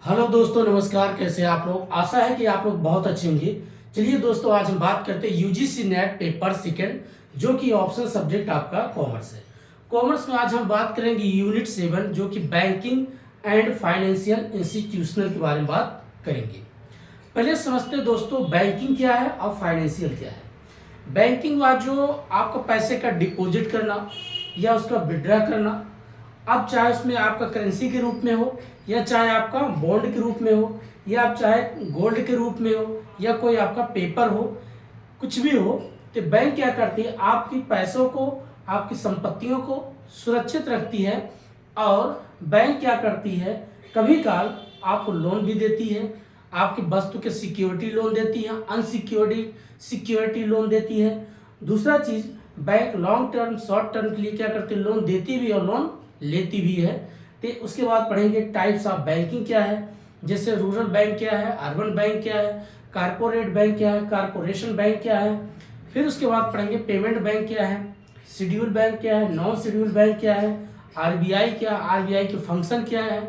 Hello दोस्तों, नमस्कार। कैसे हैं आप लोग? आशा है कि आप लोग बहुत अच्छे होंगे। चलिए दोस्तों, आज हम बात करते हैं यूजीसी नेट पेपर सेकंड, जो कि ऑप्शनल सब्जेक्ट आपका कॉमर्स है। कॉमर्स में आज हम बात करेंगे यूनिट 7, जो कि बैंकिंग एंड फाइनेंशियल इंस्टीट्यूशनल के बारे में बात करेंगे। पहले समझते हैं दोस्तों, बैंकिंग क्या है और फाइनेंशियल क्या है। बैंकिंग हुआ जो आपका पैसे का डिपॉजिट करना या उसका विड्रॉ करना, अब चाहे उसमें आपका करेंसी के रूप में हो या चाहे आपका बॉन्ड के रूप में हो या आप चाहे गोल्ड के रूप में हो या कोई आपका पेपर हो, कुछ भी हो, तो बैंक क्या करती है, आपकी पैसों को, आपकी संपत्तियों को सुरक्षित रखती है। और बैंक क्या करती है, कभी काल आपको लोन भी देती है, आपकी वस्तु के सिक्योरिटी लोन देती है, अनसिक्योरिटी सिक्योरिटी लोन देती है। दूसरा चीज, bank long term short term के लिए क्या करती है, लोन देती भी और लोन लेती भी है। तो उसके बाद पढ़ेंगे टाइप्स ऑफ बैंकिंग क्या है, जैसे रूरल बैंक क्या है, अर्बन बैंक क्या है, कारपोरेट बैंक क्या है, कारपोरेशन बैंक क्या है। फिर उसके बाद पढ़ेंगे पेमेंट बैंक क्या है, शेड्यूल बैंक क्या है, नॉन शेड्यूल बैंक क्या है, आरबीआई क्या, आरबीआई के फंक्शन क्या है।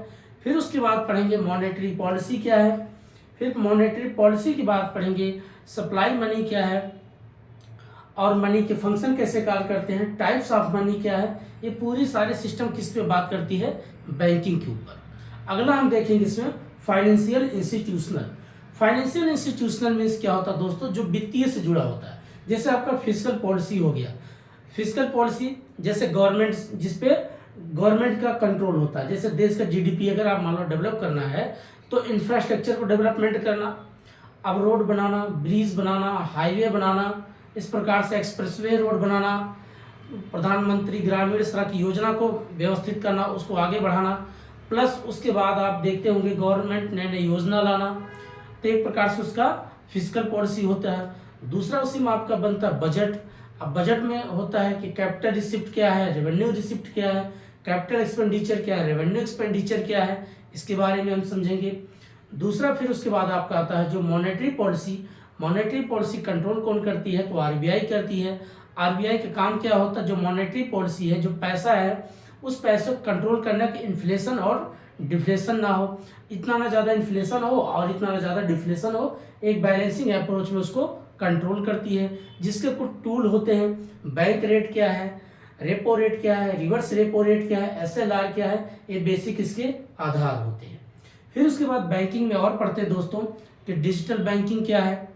फिर उसके बाद पढ़ेंगे मॉनेटरी पॉलिसी क्या है। फिर मॉनेटरी पॉलिसी के बाद पढ़ेंगे सप्लाई मनी क्या है और मनी के फंक्शन कैसे कार्य करते हैं, टाइप्स ऑफ मनी क्या है। ये पूरी सारे सिस्टम किस पे बात करती है, बैंकिंग के ऊपर। अगला हम देखेंगे इसमें financial institutional. Financial institutional means क्या होता है दोस्तों, जो वित्तीय से जुड़ा होता है। जैसे आपका फिजिकल पॉलिसी हो गया, फिजिकल पॉलिसी जैसे गवर्नमेंट, जिसपे गवर्नमेंट का कंट्रोल होता है। जैसे देश का जीडीपी अगर आप मान लो डेवलप करना है, तो इंफ्रास्ट्रक्चर को डेवलपमेंट करना, अब रोड बनाना, ब्रिज बनाना, हाईवे बनाना, इस प्रकार से एक्सप्रेसवे रोड बनाना, प्रधानमंत्री ग्रामीण सड़क योजना को व्यवस्थित करना, उसको आगे बढ़ाना। प्लस उसके बाद आप देखते होंगे गवर्नमेंट नए नए योजना लाना। तो एक प्रकार से उसका फिजिकल पॉलिसी होता है। दूसरा उसी में आपका बनता है बजट। अब बजट में होता है कि कैपिटल रिसिप्ट क्या है, रेवेन्यू रिसिप्ट क्या है, कैपिटल एक्सपेंडिचर क्या है, रेवेन्यू एक्सपेंडिचर क्या है, इसके बारे में हम समझेंगे। दूसरा फिर उसके बाद आपका आता है जो monetary policy. Monetary policy control कौन करती है, तो आरबीआई करती है। आरबीआई का काम क्या होता है, जो मॉनेटरी पॉलिसी है, जो पैसा है, उस पैसे को कंट्रोल करना कि इन्फ्लेशन और डिफ्लेशन ना हो, इतना ना ज़्यादा इन्फ्लेशन हो और इतना ना ज़्यादा डिफ्लेशन हो, एक बैलेंसिंग अप्रोच में उसको कंट्रोल करती है। जिसके कुछ टूल होते हैं, बैंक रेट क्या है, रेपो रेट क्या है, रिवर्स रेपो रेट क्या है, एसएलआर क्या है, ये बेसिक इसके आधार होते हैं। फिर उसके बाद बैंकिंग में और पढ़ते हैं दोस्तों कि डिजिटल बैंकिंग क्या है।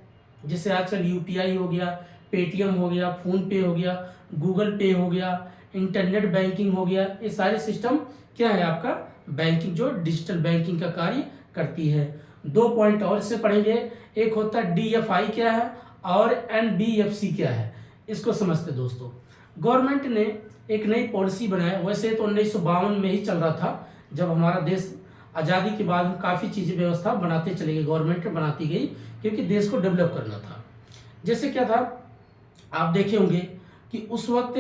जैसे आजकल यूपीआई हो गया, पेटीएम हो गया, फोन पे हो गया, गूगल पे हो गया, इंटरनेट बैंकिंग हो गया, ये सारे सिस्टम क्या है आपका बैंकिंग, जो डिजिटल बैंकिंग का कार्य करती है। 2 पॉइंट और से पढ़ेंगे, एक होता है डीएफआई क्या है और एनबीएफसी क्या है। इसको समझते दोस्तों। गवर्नमेंट ने एक नई पॉलिसी बनाया, वैसे तो 1952 में ही चल रहा था, जब हमारा देश आज़ादी के बाद हम काफ़ी चीज़ें व्यवस्था बनाते चले गए, गवर्नमेंट बनाती गई, क्योंकि देश को डेवलप करना था। जैसे क्या था, आप देखे होंगे कि उस वक्त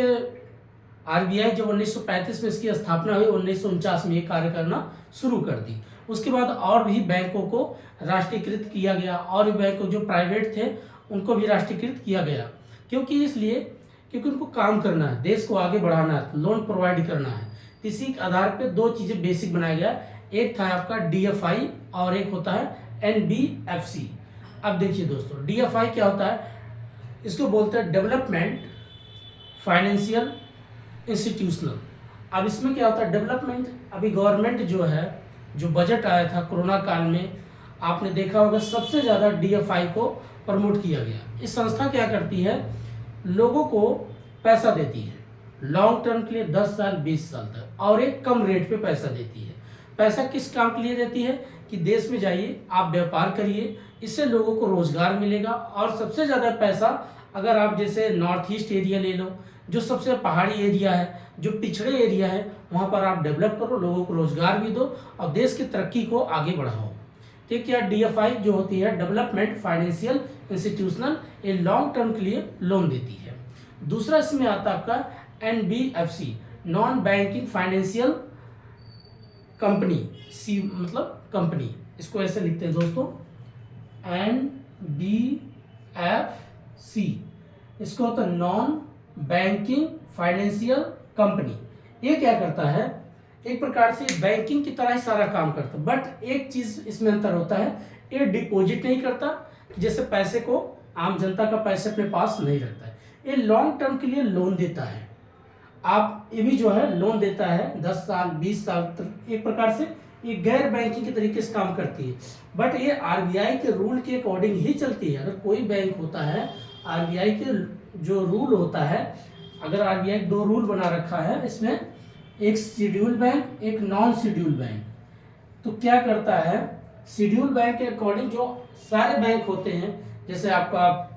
आरबीआई जब 1935 में इसकी स्थापना हुई, 1949 में ये कार्य करना शुरू कर दी। उसके बाद और भी बैंकों को राष्ट्रीयकृत किया गया, और भी बैंकों जो प्राइवेट थे उनको भी राष्ट्रीयकृत किया गया। क्योंकि इसलिए क्योंकि उनको काम करना है, देश को आगे बढ़ाना है, लोन प्रोवाइड करना है। इसी के आधार पर 2 चीज़ें बेसिक बनाया गया, एक था आपका डीएफआई और एक होता है एनबीएफसी। अब देखिए दोस्तों, डीएफआई क्या होता है, इसको बोलते हैं डेवलपमेंट फाइनेंशियल इंस्टीट्यूशनल। अब इसमें क्या होता है, डेवलपमेंट, अभी गवर्नमेंट जो है, जो बजट आया था कोरोना काल में, आपने देखा होगा सबसे ज़्यादा डीएफआई को प्रमोट किया गया। इस संस्था क्या करती है, लोगों को पैसा देती है लॉन्ग टर्म के लिए 10 साल 20 साल तक, और एक कम रेट पे पैसा देती है। पैसा किस काम के लिए देती है कि देश में जाइए, आप व्यापार करिए, इससे लोगों को रोजगार मिलेगा। और सबसे ज़्यादा पैसा, अगर आप जैसे नॉर्थ ईस्ट एरिया ले लो, जो सबसे पहाड़ी एरिया है, जो पिछड़े एरिया है, वहाँ पर आप डेवलप करो, लोगों को रोजगार भी दो और देश की तरक्की को आगे बढ़ाओ। तो क्या डीएफआई जो होती है, डेवलपमेंट फाइनेंशियल इंस्टीट्यूशनल, ये लॉन्ग टर्म के लिए लोन देती है। दूसरा इसमें आता है आपका NBFC, non banking financial company, C मतलब कंपनी, इसको ऐसे लिखते हैं दोस्तों, एनबीएफसी। इसको होता है नॉन बैंकिंग फाइनेंशियल कंपनी। ये क्या करता है, एक प्रकार से बैंकिंग की तरह ही सारा काम करता है, बट एक चीज इसमें अंतर होता है, ये डिपॉजिट नहीं करता, जैसे पैसे को आम जनता का पैसे अपने पास नहीं रखता है, ये लॉन्ग टर्म के लिए लोन देता है। आप ये भी जो है लोन देता है 10 साल 20 साल तक, एक प्रकार से ये गैर बैंकिंग के तरीके से काम करती है, बट ये आरबीआई के रूल के अकॉर्डिंग ही चलती है। अगर कोई बैंक होता है, आरबीआई के जो रूल होता है, अगर आरबीआई 2 रूल बना रखा है इसमें, एक शेड्यूल बैंक, एक नॉन शेड्यूल बैंक। तो क्या करता है, शेड्यूल बैंक के अकॉर्डिंग जो सारे बैंक होते हैं, जैसे आपका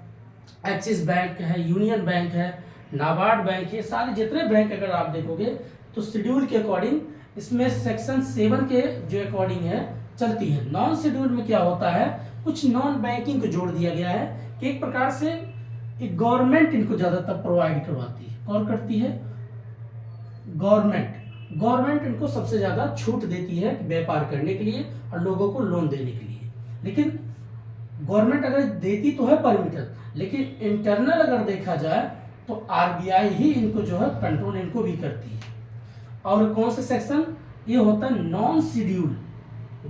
एक्सिस बैंक है, यूनियन बैंक है, नाबार्ड बैंक है, सारे जितने बैंक अगर आप देखोगे तो शेड्यूल के अकॉर्डिंग इसमें सेक्शन 7 के जो अकॉर्डिंग है चलती है। नॉन शेड्यूल में क्या होता है, कुछ नॉन बैंकिंग को जोड़ दिया गया है कि एक प्रकार से एक गवर्नमेंट इनको ज्यादातर प्रोवाइड करवाती है। कौन करती है, गवर्नमेंट इनको सबसे ज्यादा छूट देती है व्यापार करने के लिए और लोगों को लोन देने के लिए। लेकिन गवर्नमेंट अगर देती तो है परमिशन, लेकिन इंटरनल अगर देखा जाए तो आरबीआई ही इनको जो है कंट्रोल इनको भी करती है। और कौन से सेक्शन, ये होता है नॉन शेड्यूल,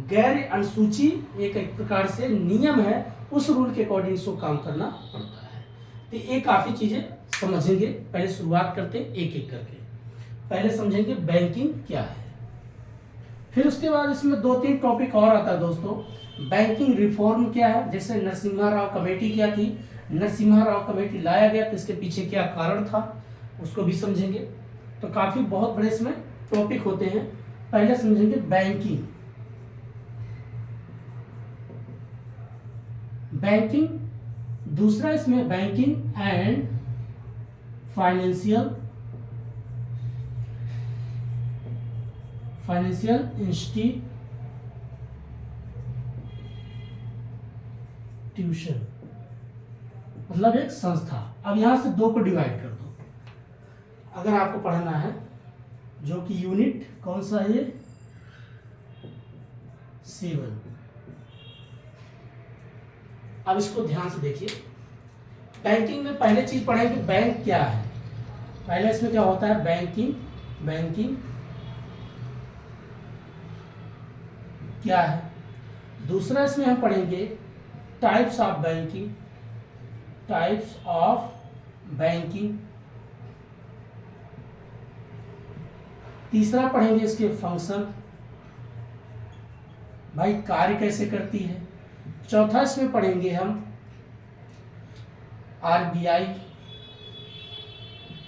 गैर अनुसूची, एक प्रकार से नियम है, उस रूल के अकॉर्डिंग इसको काम करना पड़ता है। तो ये काफी चीजें समझेंगे, पहले शुरुआत करते हैं एक एक करके। पहले समझेंगे बैंकिंग क्या है, फिर उसके बाद इसमें 2-3 टॉपिक और आता है दोस्तों। बैंकिंग रिफॉर्म क्या है, जैसे नरसिम्हा राव कमेटी क्या थी, नरसिम्हा राव कमेटी लाया गया तो इसके पीछे क्या कारण था, उसको भी समझेंगे। तो काफी बहुत बड़े इसमें टॉपिक होते हैं। पहले समझेंगे बैंकिंग, दूसरा इसमें बैंकिंग एंड फाइनेंशियल इंस्टीट्यूशन, मतलब एक संस्था। अब यहां से 2 को डिवाइड कर दो अगर आपको पढ़ना है, जो कि यूनिट कौन सा है, 7। अब इसको ध्यान से देखिए। बैंकिंग में पहले चीज पढ़ेंगे बैंक क्या है। पहले इसमें क्या होता है, बैंकिंग क्या है। दूसरा इसमें हम पढ़ेंगे टाइप्स ऑफ बैंकिंग। तीसरा पढ़ेंगे इसके फंक्शन, भाई कार्य कैसे करती है। चौथा इसमें पढ़ेंगे हम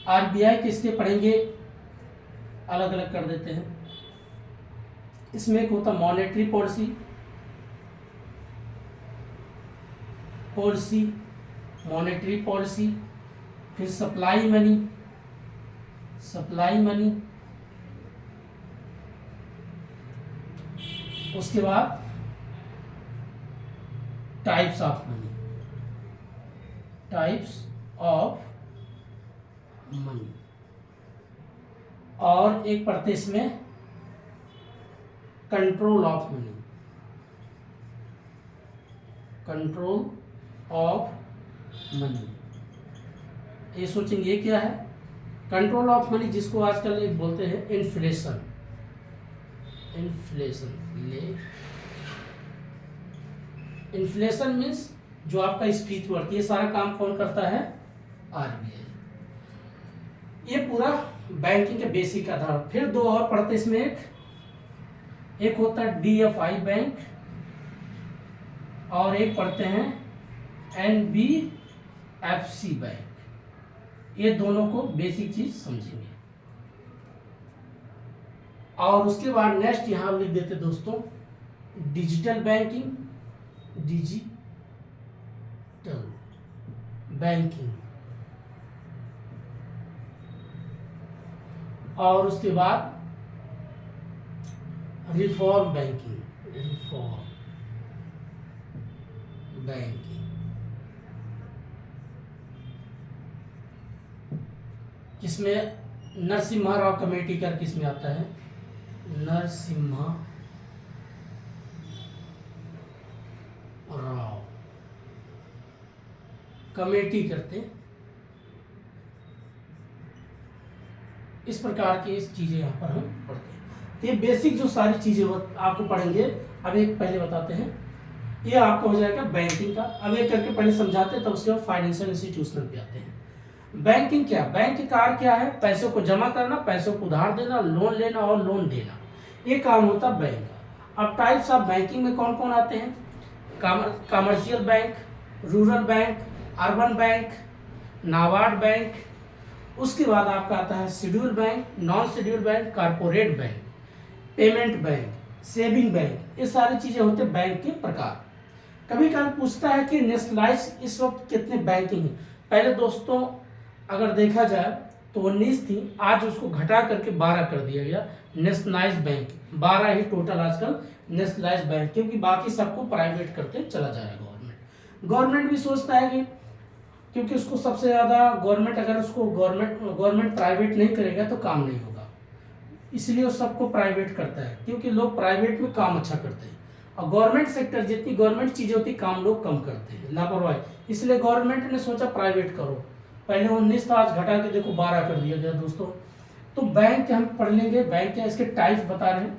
आरबीआई किसके पढ़ेंगे, अलग अलग कर देते हैं। इसमें एक होता मॉनेटरी पॉलिसी, फिर सप्लाई मनी, उसके बाद टाइप्स ऑफ मनी, और एक पढ़ते इसमें कंट्रोल ऑफ मनी। ये सोचेंगे ये क्या है, कंट्रोल ऑफ मनी, जिसको आजकल एक बोलते हैं इन्फ्लेशन। इन्फ्लेशन मीन्स जो आपका स्फीति बढ़ती है, सारा काम कौन करता है, आरबीआई। ये पूरा बैंकिंग के बेसिक आधार। फिर 2 और पढ़ते इसमें, एक होता है डीएफआई बैंक और एक पढ़ते हैं एनबीएफसी बैंक। ये दोनों को बेसिक चीज समझेंगे। और उसके बाद नेक्स्ट यहां लिख देते दोस्तों, डिजिटल बैंकिंग, और उसके बाद रिफॉर्म बैंकिंग, जिसमें नरसिम्हा राव कमेटी कर किसमें आता है, नरसिम्हा राव कमेटी करते। इस प्रकार की चीजें यहाँ पर हम पढ़ते हैं। तो ये बेसिक जो सारी चीज़ें आपको पढ़ेंगे। अब एक पहले बताते हैं, ये आपका हो जाएगा बैंकिंग का। अब एक करके पहले समझाते हैं, तब उसके बाद फाइनेंशियल इंस्टीट्यूशन पे आते हैं। बैंकिंग क्या, बैंक का कार्य क्या है? पैसों को जमा करना, पैसों को उधार देना, लोन लेना और लोन देना, ये काम होता है बैंक का। अब टाइप्स ऑफ बैंकिंग में कौन कौन आते हैं? Commercial bank, rural bank, urban bank, NABARD bank. उसके बाद आपका आता है schedule bank, non schedule bank, corporate bank, payment bank, saving bank. ये सारी चीज़ें होते हैं बैंक के प्रकार। कभी कभी पूछता है कि नेशनलाइज इस वक्त कितने बैंकिंग हैं। पहले दोस्तों अगर देखा जाए तो 19 थी, आज उसको घटा करके 12 कर दिया गया नेशनलाइज बैंक। 12 ही टोटल आजकल नेशनलाइज बैंक, क्योंकि बाकी सबको प्राइवेट करते चला जा रहा है गवर्नमेंट भी सोचता है कि क्योंकि उसको सबसे ज़्यादा गवर्नमेंट, अगर उसको गवर्नमेंट प्राइवेट नहीं करेगा तो काम नहीं होगा, इसलिए वो सबको प्राइवेट करता है, क्योंकि लोग प्राइवेट में काम अच्छा करते हैं। और गवर्नमेंट सेक्टर जितनी गवर्नमेंट चीज़ें होती काम लोग कम करते हैं, लापरवाही, इसलिए गवर्नमेंट ने सोचा प्राइवेट करो। पहले 19 था, आज घटा के देखो 12 कर दिया गया दोस्तों। तो बैंक हम पढ़ लेंगे, बैंक क्या, इसके टाइप्स बता रहे हैं।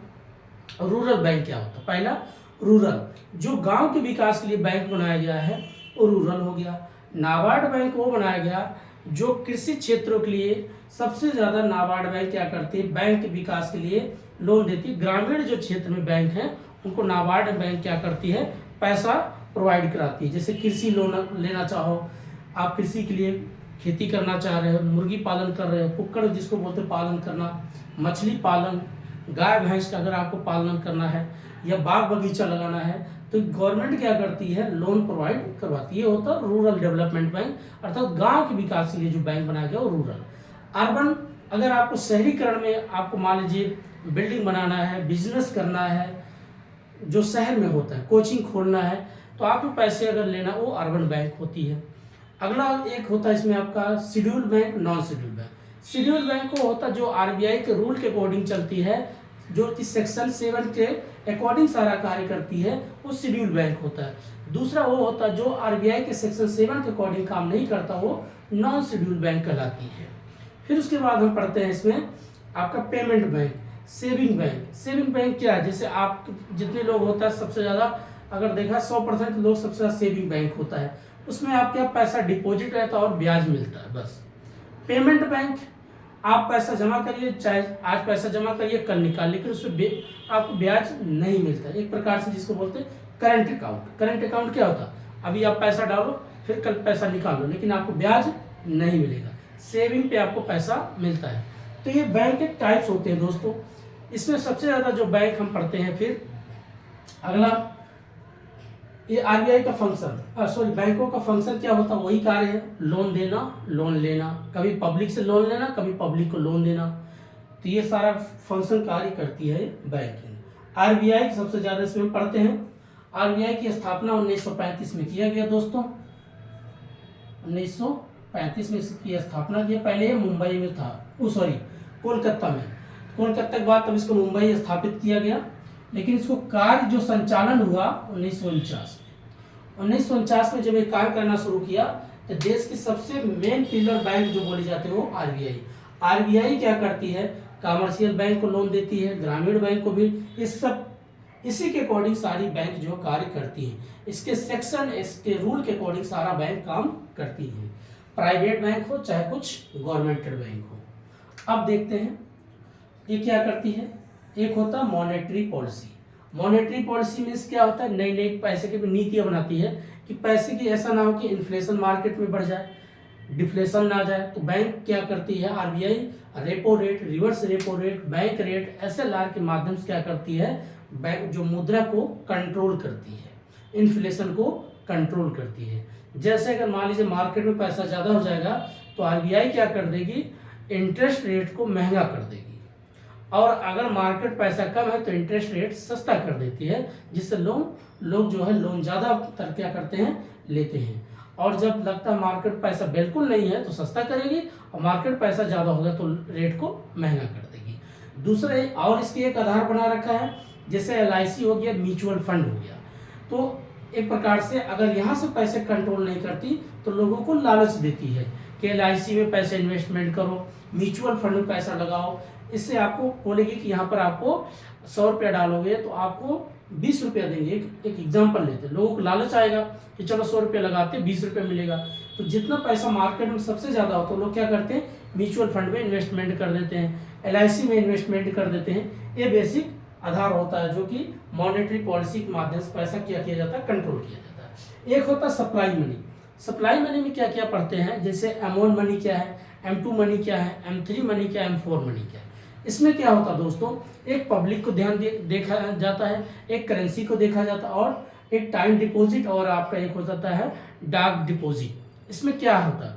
रूरल बैंक क्या होता है? पहला रूरल, जो गांव के विकास के लिए बैंक बनाया गया है वो रूरल हो गया। नाबार्ड बैंक वो बनाया गया जो कृषि क्षेत्रों के लिए, सबसे ज़्यादा नाबार्ड बैंक क्या करती है? बैंक के विकास के लिए लोन देती है। ग्रामीण जो क्षेत्र में बैंक हैं उनको नाबार्ड बैंक क्या करती है? पैसा प्रोवाइड कराती है। जैसे कृषि लोन लेना चाहो, आप कृषि के लिए खेती करना चाह रहे हो, मुर्गी पालन कर रहे हो, कुक्कड़ जिसको बोलते हैं पालन करना, मछली पालन, गाय भैंस का अगर आपको पालन करना है या बाग बगीचा लगाना है, तो गवर्नमेंट क्या करती है? लोन प्रोवाइड करवाती है। होता है रूरल डेवलपमेंट बैंक, अर्थात गांव के विकास के लिए जो बैंक बनाया गया वो रूरल। अर्बन, अगर आपको शहरीकरण में आपको मान लीजिए बिल्डिंग बनाना है, बिजनेस करना है, जो शहर में होता है, कोचिंग खोलना है, तो आपको पैसे अगर लेना, वो अर्बन बैंक होती है। अगला एक होता है इसमें आपका schedule bank, non schedule bank. Schedule bank वो होता है जो आरबीआई के रूल के अकॉर्डिंग चलती है, जो कि सेक्शन 7 के अकॉर्डिंग सारा कार्य करती है, वो शेड्यूल बैंक होता है। दूसरा वो होता है जो आरबीआई के सेक्शन 7 के अकॉर्डिंग काम नहीं करता, वो नॉन शेड्यूल बैंक कहलाती है। फिर उसके बाद हम पढ़ते हैं इसमें आपका payment bank, saving bank. Saving bank क्या है? जैसे आप जितने लोग होता है सबसे ज़्यादा अगर देखा 100% लोग सबसे ज़्यादा सेविंग बैंक होता है, उसमें आपका पैसा डिपॉजिट रहता है और ब्याज मिलता है बस। पेमेंट बैंक, आप पैसा जमा करिए, चाहे आज पैसा जमा करिए कल निकाल, लेकिन उसमें आपको ब्याज नहीं मिलता। एक प्रकार से जिसको बोलते हैं करंट अकाउंट। करंट अकाउंट क्या होता है? अभी आप पैसा डालो फिर कल पैसा निकालो, लेकिन आपको ब्याज नहीं मिलेगा। सेविंग पे आपको पैसा मिलता है। तो ये बैंक के टाइप्स होते हैं दोस्तों। इसमें सबसे ज़्यादा जो बैंक हम पढ़ते हैं, फिर अगला ये आरबीआई का फंक्शन, बैंकों का फंक्शन क्या होता है? वही कार्य है, लोन देना, लोन लेना, कभी पब्लिक से लोन लेना, कभी पब्लिक को लोन देना। तो ये सारा फंक्शन कार्य करती है बैंकिंग। आरबीआई सबसे ज़्यादा इसमें पढ़ते हैं। आरबीआई की स्थापना 1935 में किया गया दोस्तों। 1935 में इसकी स्थापना की। पहले ये मुंबई में था, कोलकाता में। कोलकाता के बाद तब इसको मुंबई स्थापित किया गया, लेकिन इसको कार्य जो संचालन हुआ 1949 में। 1949 में जब ये कार्य करना शुरू किया तो देश की सबसे मेन पिलर बैंक जो बोली जाती है वो आरबीआई। आरबीआई क्या करती है? कमर्शियल बैंक को लोन देती है, ग्रामीण बैंक को भी। इस सब इसी के अकॉर्डिंग सारी बैंक जो कार्य करती है, इसके सेक्शन, इसके रूल के अकॉर्डिंग सारा बैंक काम करती है, प्राइवेट बैंक हो चाहे कुछ गवर्नमेंटेड बैंक हो। अब देखते हैं ये क्या करती है। एक होता है monetary policy. Monetary policy means क्या होता है? नई नई पैसे की नीतियाँ बनाती है कि पैसे की ऐसा ना हो कि इन्फ्लेशन मार्केट में बढ़ जाए, डिफ्लेशन ना आ जाए। तो बैंक क्या करती है? RBI repo rate, reverse repo rate, bank rate, SLR के माध्यम से क्या करती है? बैंक जो मुद्रा को कंट्रोल करती है, इन्फ्लेशन को कंट्रोल करती है। जैसे अगर मान लीजिए मार्केट में पैसा ज़्यादा हो जाएगा तो आरबीआई क्या कर देगी? इंटरेस्ट रेट को महंगा कर देगी, और अगर मार्केट पैसा कम है तो इंटरेस्ट रेट सस्ता कर देती है, जिससे लोग जो है लोन ज़्यादा तर क्या करते हैं? लेते हैं। और जब लगता है मार्केट पैसा बिल्कुल नहीं है तो सस्ता करेगी, और मार्केट पैसा ज़्यादा होगा तो रेट को महंगा कर देगी। दूसरे और इसकी एक आधार बना रखा है, जैसे एलआईसी हो गया, म्यूचुअल फंड हो गया। तो एक प्रकार से अगर यहाँ से पैसे कंट्रोल नहीं करती तो लोगों को लालच देती है कि एलआईसी में पैसे इन्वेस्टमेंट करो, म्यूचुअल फंड में पैसा लगाओ, इससे आपको बोलेगी कि यहाँ पर आपको 100 रुपया डालोगे तो आपको 20 रुपया देंगे। एक एग्जाम्पल लेते हैं, लोगों को लालच आएगा कि चलो 100 रुपया लगाते 20 रुपया मिलेगा। तो जितना पैसा मार्केट में सबसे ज़्यादा होता है लोग क्या करते हैं, म्यूचुअल फंड में इन्वेस्टमेंट कर देते हैं, LIC में इन्वेस्टमेंट कर देते हैं। ये बेसिक आधार होता है जो कि मॉनेटरी पॉलिसी के माध्यम से पैसा क्या किया जाता है, कंट्रोल किया जाता है। एक होता है सप्लाई मनी। सप्लाई मनी में क्या क्या पढ़ते हैं, जैसे M1 मनी क्या है, M2 मनी क्या है, M3 मनी क्या है, M4 मनी क्या है। इसमें क्या होता है दोस्तों, एक पब्लिक को देखा जाता है, एक करेंसी को देखा जाता है, और एक टाइम डिपॉजिट और आपका एक हो जाता है डाक डिपॉजिट। इसमें क्या होता है,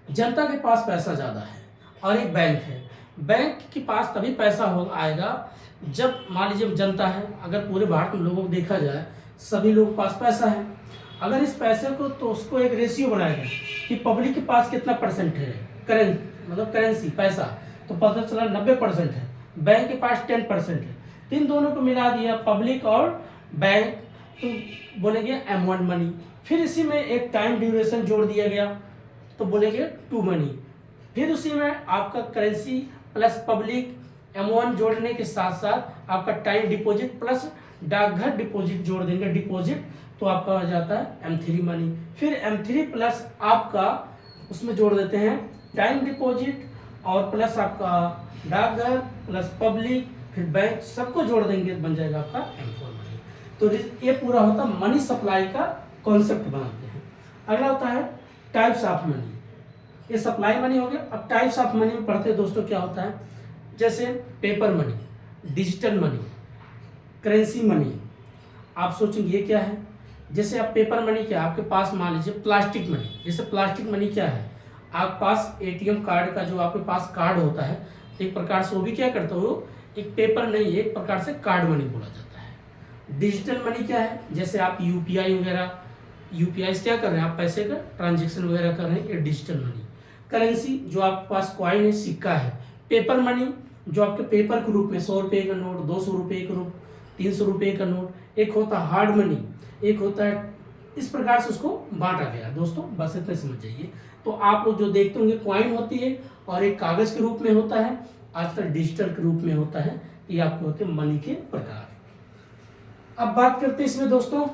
जनता के पास पैसा ज़्यादा है और एक बैंक है। बैंक के पास तभी पैसा आएगा जब मान लीजिए जनता है, अगर पूरे भारत में लोगों को देखा जाए सभी लोगों के पास पैसा है, अगर इस पैसे को तो उसको एक रेशियो बनाएगा कि पब्लिक के पास कितना परसेंट है करेंसी पैसा, तो पता चला 90% है, बैंक के पास 10% है, तो इन दोनों को मिला दिया पब्लिक और बैंक, तो बोलेंगे M1 मनी। फिर इसी में एक टाइम ड्यूरेशन जोड़ दिया गया तो बोलेंगे 2 मनी। फिर उसी में आपका करेंसी प्लस पब्लिक M1 जोड़ने के साथ साथ आपका टाइम डिपॉजिट प्लस डाकघर डिपॉजिट जोड़ देंगे डिपॉजिट, तो आपका हो जाता है M3 मनी। फिर M3 प्लस आपका उसमें जोड़ देते हैं टाइम डिपॉजिट और प्लस आपका डाकघर प्लस पब्लिक फिर बैंक, सबको जोड़ देंगे बन जाएगा आपका M4 मनी। तो ये पूरा होता है मनी सप्लाई का कॉन्सेप्ट बनाते हैं। अगला होता है टाइप्स ऑफ मनी। ये सप्लाई मनी हो गया। अब टाइप्स ऑफ मनी में पढ़ते हैं दोस्तों क्या होता है, जैसे paper money, digital money, currency money. आप सोचेंगे ये क्या है, जैसे आप पेपर मनी क्या, आपके पास मान लीजिए प्लास्टिक मनी। जैसे प्लास्टिक मनी क्या है, आपके पास ATM कार्ड का जो आपके पास कार्ड होता है, एक प्रकार से वो भी क्या करता हो, एक पेपर नहीं, एक प्रकार से कार्ड मनी बोला जाता है। डिजिटल मनी क्या है, जैसे आप UPI वगैरह, UPI से क्या कर रहे हैं, आप पैसे का ट्रांजेक्शन वगैरह कर रहे हैं, ये डिजिटल मनी। करेंसी जो आपके पास कॉइन है, सिक्का है। पेपर मनी जो आपके पेपर के रूप में 100 रुपये का नोट, 200 रुपये का नोट, 300 रुपये का नोट। एक होता है हार्ड मनी, एक होता है, इस प्रकार से उसको बांटा गया दोस्तों, बस इतने समझ जाइए। तो आप लोग जो देखते होंगे कॉइन होती है और एक कागज के रूप में होता है, आजकल डिजिटल के रूप में होता है। ये आपके होते हैं मनी के प्रकार। अब बात करते हैं इसमें दोस्तों,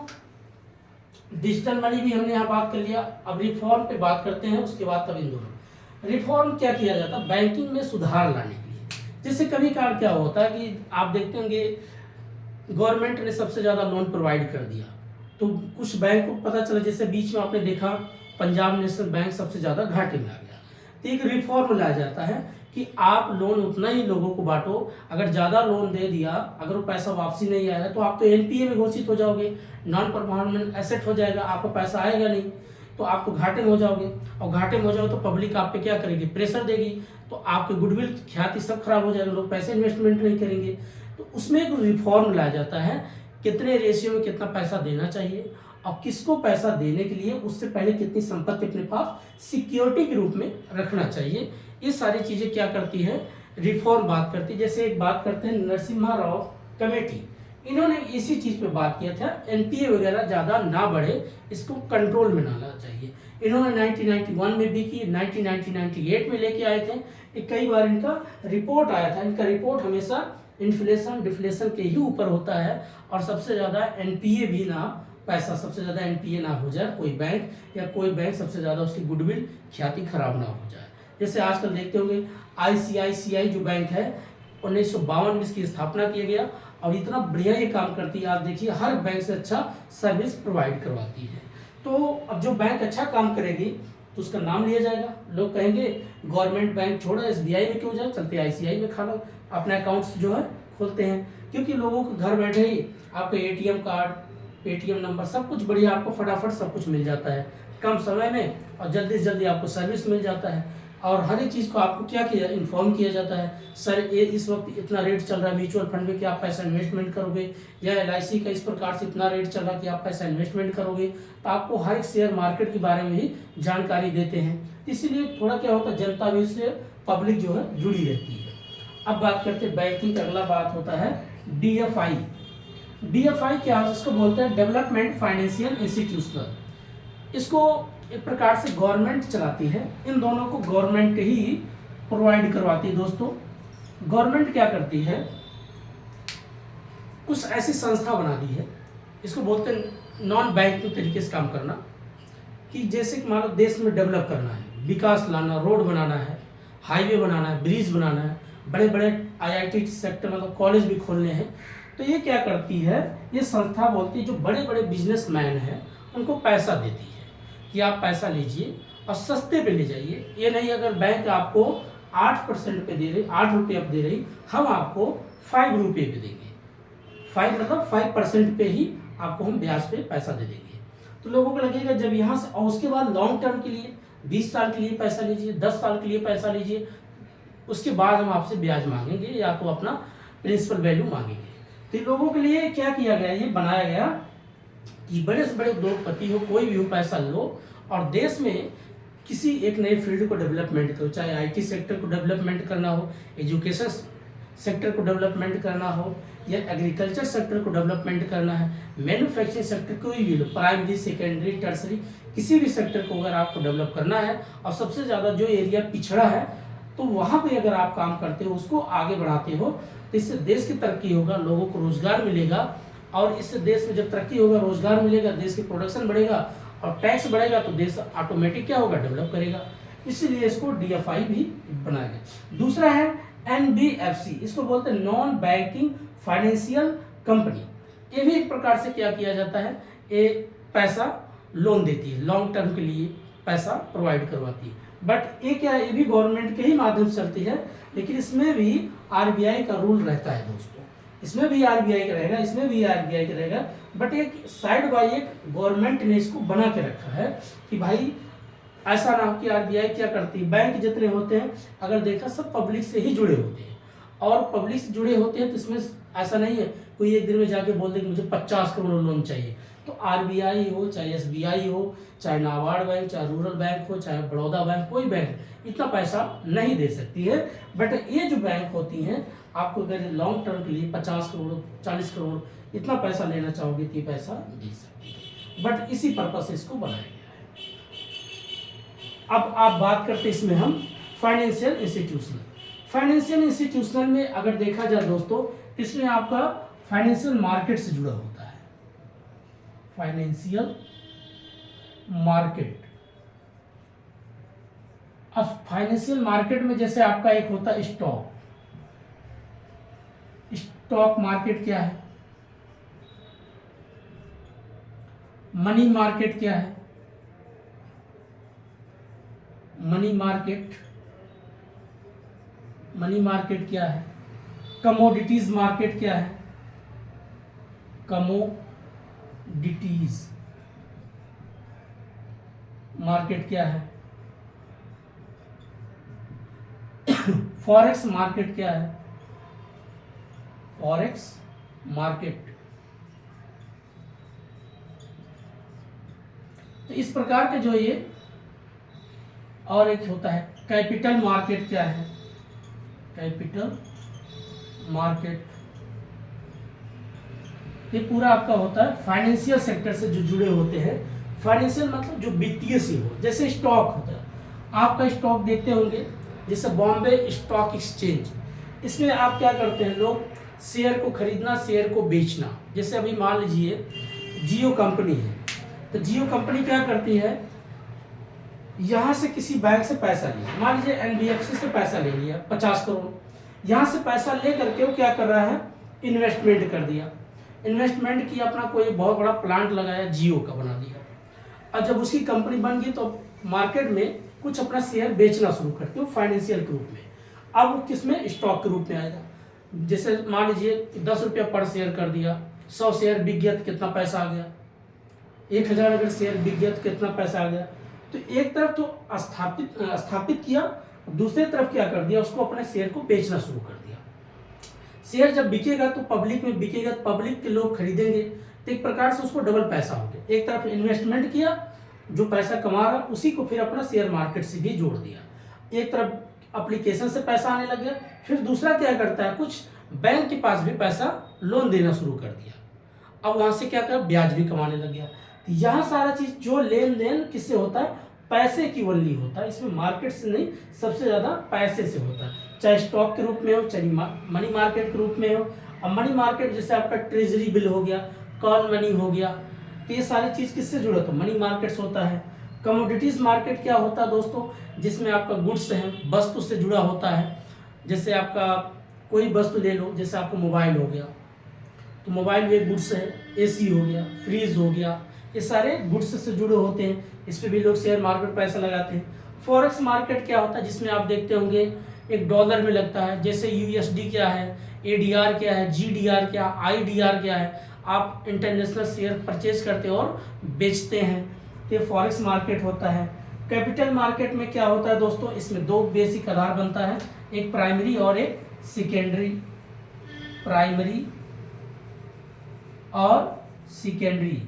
डिजिटल मनी भी हमने यहाँ बात कर लिया। अब रिफॉर्म पे बात करते हैं, उसके बाद तब इन दोनों। रिफॉर्म क्या किया जाता है, बैंकिंग में सुधार लाने के लिए। जैसे कभी कभार क्या होता है कि आप देखते होंगे गवर्नमेंट ने सबसे ज़्यादा लोन प्रोवाइड कर दिया, तो कुछ बैंक को पता चला, जैसे बीच में आपने देखा पंजाब नेशनल बैंक सबसे ज़्यादा घाटे में आ गया। तो एक रिफॉर्म लाया जाता है कि आप लोन उतना ही लोगों को बांटो, अगर ज़्यादा लोन दे दिया, अगर वो पैसा वापसी नहीं आएगा तो आप तो NPA में घोषित हो जाओगे, नॉन परफॉर्मेंस एसेट हो जाएगा, आपका पैसा आएगा नहीं, तो आप तो घाटे में हो जाओगे। और घाटे में हो जाओ तो पब्लिक आप पे क्या करेगी, प्रेशर देगी, तो आपके गुडविल ख्याति सब खराब हो जाएगा, लोग पैसे इन्वेस्टमेंट नहीं करेंगे। तो उसमें एक रिफॉर्म लाया जाता है, कितने रेशियो में कितना पैसा देना चाहिए और किसको पैसा देने के लिए उससे पहले कितनी संपत्ति अपने पास सिक्योरिटी के रूप में रखना चाहिए। ये सारी चीज़ें क्या करती है, रिफॉर्म बात करती है। जैसे एक बात करते हैं नरसिम्हा राव कमेटी, इन्होंने इसी चीज़ पे बात किया था, NPA वगैरह ज़्यादा ना बढ़े, इसको कंट्रोल में लाना चाहिए। इन्होंने 1991 में भी की, 1998 में लेके आए थे। कई बार इनका रिपोर्ट आया था, इनका रिपोर्ट हमेशा इन्फ्लेशन डिफ्लेशन के ही ऊपर होता है, और सबसे ज़्यादा NPA भी ना, पैसा सबसे ज़्यादा NPA ना हो जाए कोई बैंक, या कोई बैंक सबसे ज़्यादा उसकी गुडविल ख्याति खराब ना हो जाए। जैसे आजकल देखते होंगे ICICI जो बैंक है 1952 में इसकी स्थापना किया गया, और इतना बढ़िया ये काम करती है, आप देखिए हर बैंक से अच्छा सर्विस प्रोवाइड करवाती है। तो अब जो बैंक अच्छा काम करेगी तो उसका नाम लिया जाएगा, लोग कहेंगे गवर्नमेंट बैंक छोड़ो, SBI में क्यों जाए, चलते ICI में खा लो, अपने अकाउंट्स जो है खोलते हैं, क्योंकि लोगों को घर बैठे ही आपका ATM कार्ड, पेटीएम नंबर, सब कुछ बढ़िया, आपको फटाफट सब कुछ मिल जाता है कम समय में, और जल्दी से जल्दी आपको सर्विस मिल जाता है। और हर एक चीज़ को आपको क्या किया, इन्फॉर्म किया जाता है, सर ये इस वक्त इतना रेट चल रहा है म्यूचुअल फंड में कि आप पैसा इन्वेस्टमेंट करोगे, या LIC का इस प्रकार से इतना रेट चल रहा है कि आप पैसा इन्वेस्टमेंट करोगे। तो आपको हर एक शेयर मार्केट के बारे में ही जानकारी देते हैं, इसीलिए थोड़ा क्या होता है, जनता भी इससे पब्लिक जो है जुड़ी रहती है। अब बात करते हैं बैंकिंग का, अगला बात होता है DFI। DFI क्या है, इसको बोलते हैं डेवलपमेंट फाइनेंशियल इंस्टीट्यूशनल। इसको एक प्रकार से गवर्नमेंट चलाती है, इन दोनों को गवर्नमेंट ही प्रोवाइड करवाती है दोस्तों। गवर्नमेंट क्या करती है, कुछ ऐसी संस्था बना दी है, इसको बोलते हैं नॉन बैंकिंग तरीके से काम करना, कि जैसे कि मान लो देश में डेवलप करना है, विकास लाना, रोड बनाना है, हाईवे बनाना है, ब्रिज बनाना है, बड़े बड़े आईआईटी सेक्टर मतलब कॉलेज भी खोलने हैं, तो ये क्या करती है, ये संस्था बोलती है जो बड़े बड़े बिजनेसमैन हैं उनको पैसा देती है कि आप पैसा लीजिए और सस्ते पे ले जाइए। ये नहीं अगर बैंक आपको 8% पे दे रही, 8 रुपये पे दे रही, हम आपको 5 रुपये पे देंगे, 5 मतलब 5% पे ही आपको हम ब्याज पे पैसा दे देंगे। तो लोगों को लगेगा जब यहाँ से, और उसके बाद लॉन्ग टर्म के लिए 20 साल के लिए पैसा लीजिए, 10 साल के लिए पैसा लीजिए, उसके बाद हम आपसे ब्याज मांगेंगे या तो अपना प्रिंसिपल वैल्यू मांगेंगे। तो लोगों के लिए क्या किया गया, ये बनाया गया कि बड़े से बड़े उद्योगपति हो, कोई भी हो, पैसा लो और देश में किसी एक नए फील्ड को डेवलपमेंट करो, चाहे आईटी सेक्टर को डेवलपमेंट करना हो, एजुकेशन सेक्टर को डेवलपमेंट करना हो, या एग्रीकल्चर सेक्टर को डेवलपमेंट करना है, मैन्युफैक्चरिंग सेक्टर कोई भी लो, प्राइमरी सेकेंडरी टर्सरी किसी भी सेक्टर को अगर आपको डेवलप करना है, और सबसे ज़्यादा जो एरिया पिछड़ा है तो वहाँ पे अगर आप काम करते हो, उसको आगे बढ़ाते हो, तो इससे देश की तरक्की होगा, लोगों को रोजगार मिलेगा, और इससे देश में जब तरक्की होगा, रोजगार मिलेगा, देश की प्रोडक्शन बढ़ेगा और टैक्स बढ़ेगा, तो देश ऑटोमेटिक क्या होगा, डेवलप करेगा। इसीलिए इसको डीएफआई भी बनाया गया। दूसरा है एनबीएफसी, इसको बोलते हैं नॉन बैंकिंग फाइनेंशियल कंपनी। ये भी एक प्रकार से क्या किया जाता है, ये पैसा लोन देती है, लॉन्ग टर्म के लिए पैसा प्रोवाइड करवाती है। बट ये क्या है, ये भी गवर्नमेंट के ही माध्यम से चलती है, लेकिन इसमें भी आरबीआई का रूल रहता है दोस्तों, इसमें भी आरबीआई का रहेगा, इसमें भी आरबीआई का रहेगा। बट एक साइड बाई एक गवर्नमेंट ने इसको बना के रखा है कि भाई ऐसा ना हो कि आरबीआई क्या करती है, बैंक जितने होते हैं अगर देखा सब पब्लिक से ही जुड़े होते हैं, और पब्लिक से जुड़े होते हैं तो इसमें ऐसा नहीं है कोई एक दिन में जाके बोल दे कि मुझे 50 करोड़ लोन चाहिए। तो आरबीआई हो, चाहे एसबीआई हो, चाहे नाबार्ड बैंक, चाहे रूरल बैंक हो, चाहे बड़ौदा बैंक, कोई बैंक इतना पैसा नहीं दे सकती है। बट ये जो बैंक होती हैं, आपको अगर लॉन्ग टर्म के लिए 50 करोड़ 40 करोड़ इतना पैसा लेना चाहोगे तो ये पैसा दे सकती है। बट इसी पर्पज से इसको बनाया गया है। अब आप बात करते इसमें हम फाइनेंशियल इंस्टीट्यूशनल। फाइनेंशियल इंस्टीट्यूशनल में अगर देखा जाए दोस्तों, इसमें आपका फाइनेंशियल मार्केट से जुड़ा होता है, फाइनेंशियल मार्केट। अब फाइनेंशियल मार्केट में जैसे आपका एक होता है स्टॉक, स्टॉक मार्केट क्या है, मनी मार्केट क्या है, मनी मार्केट क्या है, कमोडिटीज मार्केट क्या है, कमोडिटीज मार्केट क्या है, फॉरेक्स मार्केट क्या है, फॉरेक्स मार्केट। तो इस प्रकार के जो ये, और एक होता है कैपिटल मार्केट क्या है, कैपिटल मार्केट। ये पूरा आपका होता है फाइनेंशियल सेक्टर से जो जुड़े होते हैं। फाइनेंशियल मतलब जो वित्तीय से हो, जैसे स्टॉक होता है, आपका स्टॉक देखते होंगे जैसे बॉम्बे स्टॉक एक्सचेंज, इसमें आप क्या करते हैं, लोग शेयर को खरीदना, शेयर को बेचना। जैसे अभी मान लीजिए जियो कंपनी है, तो जियो कंपनी क्या करती है, यहाँ से किसी बैंक से पैसा लिया, मान लीजिए एनबीएफसी से पैसा ले लिया 50 करोड़, यहाँ से पैसा ले करके वो क्या कर रहा है, इन्वेस्टमेंट कर दिया, इन्वेस्टमेंट किया, अपना कोई बहुत बड़ा प्लांट लगाया, जियो का बना दिया। और जब उसकी कंपनी बन गई तो मार्केट में कुछ अपना शेयर बेचना शुरू करते हो फाइनेंशियल के रूप में। अब वो किस में, स्टॉक के रूप में आएगा। जैसे मान लीजिए 10 रुपया पर शेयर कर दिया, 100 शेयर बिक गया तो कितना पैसा आ गया, 1000 अगर शेयर बिक गया तो कितना पैसा आ गया। तो एक तरफ तो स्थापित किया, दूसरी तरफ क्या कर दिया, उसको अपने शेयर को बेचना शुरू कर दिया। शेयर जब बिकेगा तो पब्लिक में बिकेगा, तो पब्लिक के लोग खरीदेंगे, तो एक प्रकार से उसको डबल पैसा हो गया। एक तरफ इन्वेस्टमेंट किया, जो पैसा कमा रहा उसी को फिर अपना शेयर मार्केट से भी जोड़ दिया। एक तरफ एप्लीकेशन से पैसा आने लग गया, फिर दूसरा क्या करता है, कुछ बैंक के पास भी पैसा लोन देना शुरू कर दिया। अब वहां से क्या कर, ब्याज भी कमाने लग गया। यहाँ सारा चीज जो लेन देन किससे होता है, पैसे की वनली होता है। इसमें मार्केट से नहीं, सबसे ज्यादा पैसे से होता है। चाहे स्टॉक के रूप में हो, चाहे मनी मार्केट के रूप में हो। अब मनी मार्केट जैसे आपका ट्रेजरी बिल हो गया, कॉल मनी हो गया, तो ये सारी चीज़ किससे जुड़ा होता है? मनी मार्केट्स होता है। कमोडिटीज़ मार्केट क्या होता है दोस्तों? जिसमें आपका गुड्स है, वस्तु से जुड़ा होता है। जैसे आपका कोई वस्तु ले लो, जैसे आपका मोबाइल हो गया, तो मोबाइल भी एक गुड्स है। एसी हो गया, फ्रीज हो गया, ये सारे गुड्स से जुड़े होते हैं। इस पर भी लोग शेयर मार्केट पैसा लगाते हैं। फॉरेक्स मार्केट क्या होता है? जिसमें आप देखते होंगे एक डॉलर में लगता है। जैसे यूएसडी क्या है, एडीआर क्या है, जीडीआर क्या, आईडीआर क्या है। आप इंटरनेशनल शेयर परचेज करते हैं और बेचते हैं, ये फॉरेक्स मार्केट होता है। कैपिटल मार्केट में क्या होता है दोस्तों? इसमें दो बेसिक आधार बनता है, एक प्राइमरी और एक सेकेंडरी। प्राइमरी और सेकेंडरी।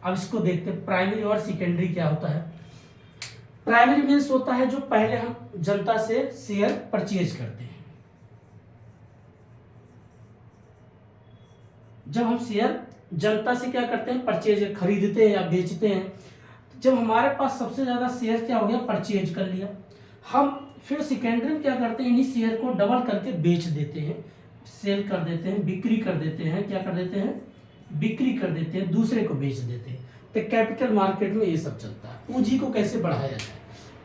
अब इसको देखते हैं, प्राइमरी और सेकेंडरी क्या होता है। प्राइमरी मीन्स होता है जो पहले हम जनता से शेयर परचेज करते हैं। जब हम शेयर जनता से क्या करते हैं? परचेज, खरीदते हैं या बेचते हैं। जब हमारे पास सबसे ज्यादा शेयर क्या हो गया? परचेज कर लिया, हम फिर सेकेंडरी में क्या करते हैं? इन्हीं शेयर को डबल करके बेच देते हैं, सेल कर देते हैं, बिक्री कर देते हैं। क्या कर देते हैं? बिक्री कर देते हैं, दूसरे को बेच देते हैं। तो कैपिटल मार्केट में ये सब चलता है। पूंजी को कैसे बढ़ाया जाए,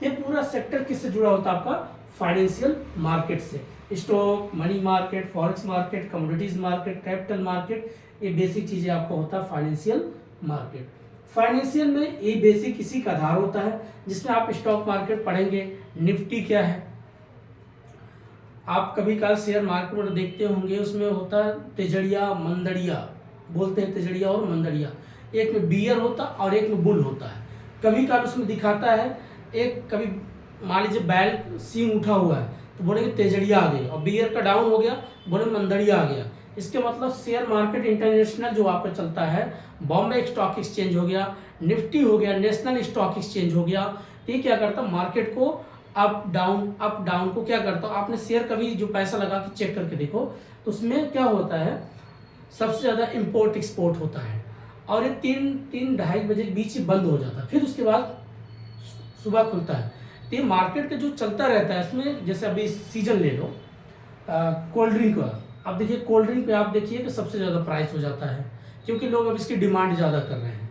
ये पूरा सेक्टर किससे जुड़ा होता है? आपका फाइनेंशियल मार्केट से। Stock, money market, forex market, commodities market, capital market, ये बेसिक चीजें आपको होता है फाइनेंशियल मार्केट। फाइनेंशियल में ये बेसिक इसी का आधार होता है, जिसमें आप स्टॉक मार्केट पढ़ेंगे। निफ्टी क्या है? आप कभी काल शेयर मार्केट में देखते होंगे, उसमें होता है तेजड़िया, मंदड़िया, बोलते हैं तेजड़िया और मंदड़िया। एक में बियर होता और एक में बुल होता है। कभी काल उसमें दिखाता है, एक कभी मान लीजिए बैल सींग उठा हुआ है तो बोलेंगे तेजड़िया आ गई, और बियर का डाउन हो गया बोले मंदड़िया आ गया। इसके मतलब शेयर मार्केट इंटरनेशनल जो आपका चलता है, बॉम्बे स्टॉक एक्सचेंज हो गया, निफ्टी हो गया, नेशनल स्टॉक एक्सचेंज हो गया, ये क्या करता है? मार्केट को अप डाउन को क्या करता है? आपने शेयर कभी जो पैसा लगा के चेक करके देखो, तो उसमें क्या होता है? सबसे ज़्यादा इंपोर्ट एक्सपोर्ट होता है, और ये 3-3-2:30 बजे के बीच ही बंद हो जाता है, फिर उसके बाद सुबह खुलता है। तो ये मार्केट का जो चलता रहता है, इसमें जैसे अभी सीजन ले लो कोल्ड ड्रिंक का। अब देखिए कोल्ड ड्रिंक पे आप देखिए कि सबसे ज़्यादा प्राइस हो जाता है, क्योंकि लोग अब इसकी डिमांड ज़्यादा कर रहे हैं।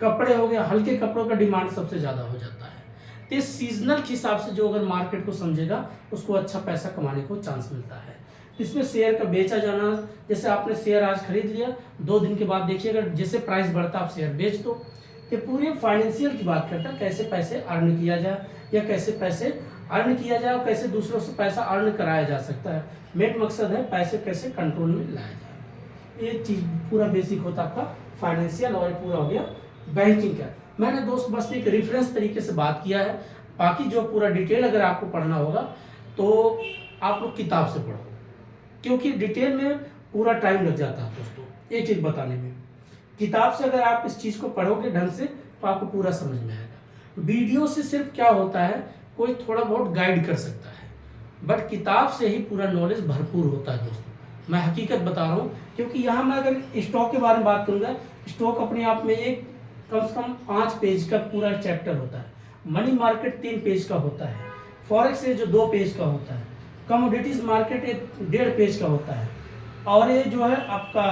कपड़े हो गए, हल्के कपड़ों का डिमांड सबसे ज़्यादा हो जाता है। तो ये सीजनल के हिसाब से जो अगर मार्केट को समझेगा, उसको अच्छा पैसा कमाने को चांस मिलता है। इसमें शेयर का बेचा जाना, जैसे आपने शेयर आज खरीद लिया, 2 दिन के बाद देखिएगा जैसे प्राइस बढ़ता आप शेयर बेच दो। ये पूरी फाइनेंशियल की बात करता है, कैसे पैसे अर्न किया जाए, या कैसे पैसे अर्न किया जाए और कैसे दूसरों से पैसा अर्न कराया जा सकता है। मेन मकसद है पैसे कैसे कंट्रोल में लाया जाए। ये चीज़ पूरा बेसिक होता है आपका फाइनेंशियल, और पूरा हो गया बैंकिंग का। मैंने दोस्त बस एक रेफरेंस तरीके से बात किया है, बाकी जो पूरा डिटेल अगर आपको पढ़ना होगा तो आप लोग किताब से पढ़ो, क्योंकि डिटेल में पूरा टाइम लग जाता है दोस्तों एक एक बताने में। किताब से अगर आप इस चीज़ को पढ़ोगे ढंग से तो आपको पूरा समझ में आएगा। वीडियो से सिर्फ क्या होता है, कोई थोड़ा बहुत गाइड कर सकता है, बट किताब से ही पूरा नॉलेज भरपूर होता है दोस्तों। मैं हकीकत बता रहा हूँ, क्योंकि यहाँ मैं अगर स्टॉक के बारे में बात करूँगा, स्टॉक अपने आप में एक कम से कम 5 पेज का पूरा चैप्टर होता है। मनी मार्केट 3 पेज का होता है, फॉरेक्स जो 2 पेज का होता है, कमोडिटीज मार्केट 1.5 पेज का होता है, और ये जो है आपका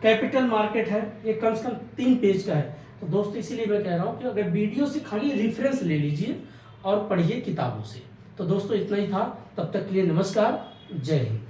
कैपिटल मार्केट है, ये कम से कम 3 पेज का है। तो दोस्तों इसीलिए मैं कह रहा हूँ कि अगर वीडियो से खाली रेफरेंस ले लीजिए और पढ़िए किताबों से। तो दोस्तों इतना ही था, तब तक के लिए नमस्कार, जय हिंद।